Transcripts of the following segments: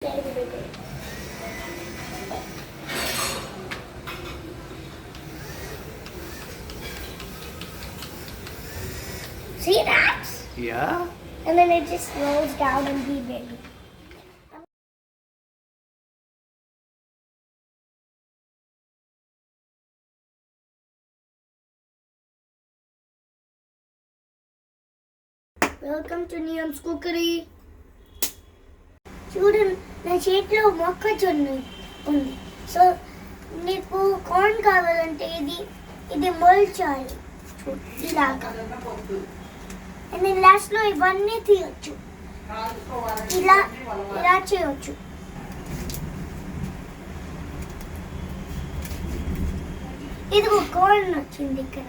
See that? Yeah. And then it just rolls down and be big. Welcome to NIAMS COOKERY. చూడండి నా చేతిలో మొక్కజొన్న ఉంది. So నీకు కార్న్ కావాలంటే ఇది మొల్చాలి ఇలాగా. అండ్ నేను లాస్ట్లో ఇవన్నీ తీయొచ్చు. ఇలా చేయొచ్చు. ఇదిగో కార్న్ వచ్చింది ఇక్కడ.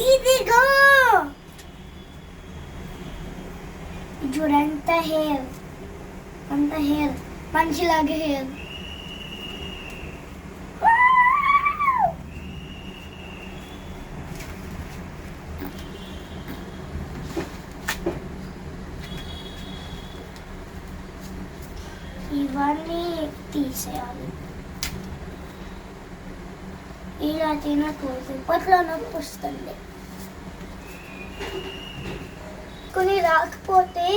ఇదిగో చూడంత హెయిర్, అంత హెయిర్ మంచిలాగా హెయిర్. ఇవన్నీ తీసేయాలి. ఇలా తినకూడదు, పొట్లో నొప్పి వస్తుంది. కొన్ని రాకపోతే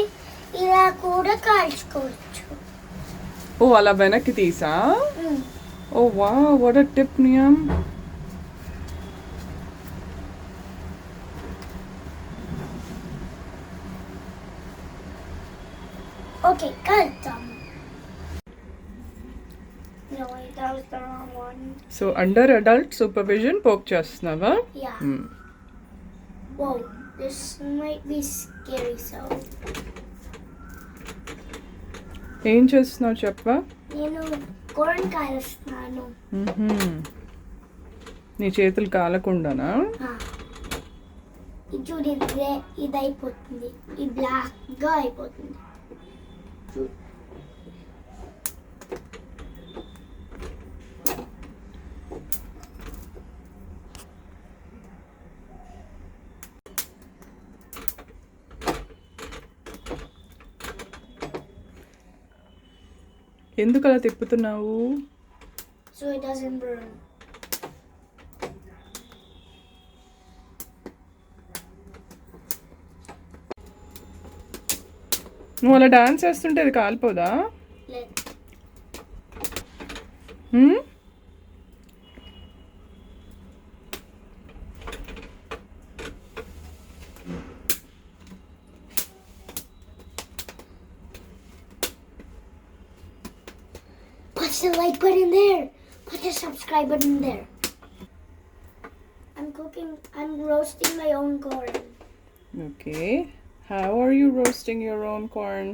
ఇలా కూడా కాల్చుకోవచ్చు. ఓ అలా వెనక్కి తీసా? Oh wow, what a tip నియమ్. ఓకే, కలుద్దాం. No, that was the wrong one. So under adult supervision poke చేస్తున్నావా? Yeah. Whoa, this might be scary, so. ఏం చేస్తున్నావు చెప్పవా? నేను కార్న్ కాలుస్తున్నాను. నీ చేతులు కాలకుండానా? ఇది చూడు, ఇది అయిపోతుంది, ఇది బ్లాక్గా అయిపోతుంది. ఎందుకు అలా తిప్పుతున్నావు? So it doesn't burn. నువ్వు అలా డాన్స్ చేస్తుంటే అది కాలిపోదా? లేదు. Put the like button there. Put the subscribe button there. I'm roasting my own corn. Okay. How are you roasting your own corn?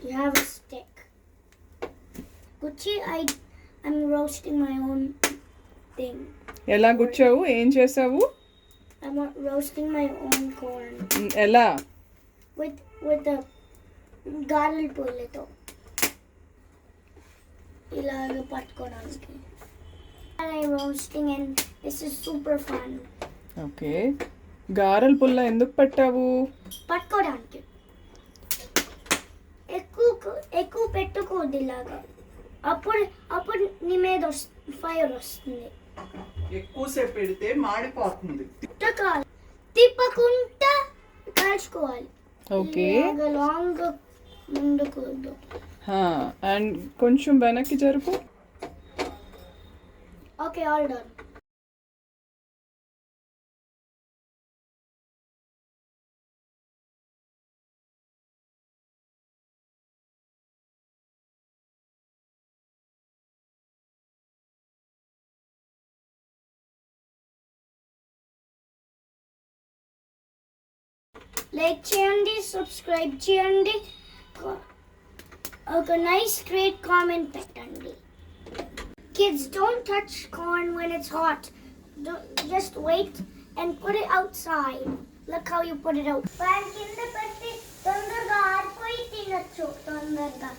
You have a stick. Gucci, I'm roasting my own thing. ఎలా గుచ్చావు? ఏం చేసావు? I'm roasting my own corn. ఎలా? With the garlic polito. ఇలాగ పట్టుకోవడానికి. I'm roasting and this is super fun. Okay. గారెల పుల్ల ఎందుకు పెట్టావు? పట్టుకోవడానికి. ఎక్కువ పెట్టుకోవద్దు ఇలాగా. అప్పుడు నీ మీద ఫైర్ వస్తుంది. ఎక్కువసేపు పెడితే మాడిపోతుంది. తిప్పకుండా కాల్చుకోవాలి. ఓకే. లాంగ్ ముందుకు. అండ్ కొంచెం వెనక్కి జరుపు. Okay, all done. లైక్ చేయండి, సబ్స్క్రైబ్ చేయండి, ఒక నైస్ స్ట్రేట్ కామెంట్ పెట్టండి. Kids, don't touch corn when it's hot. Just wait and put it outside. Look how you put it out. Pan kinda petti tondorga aarpoyi tinachchu tondorga.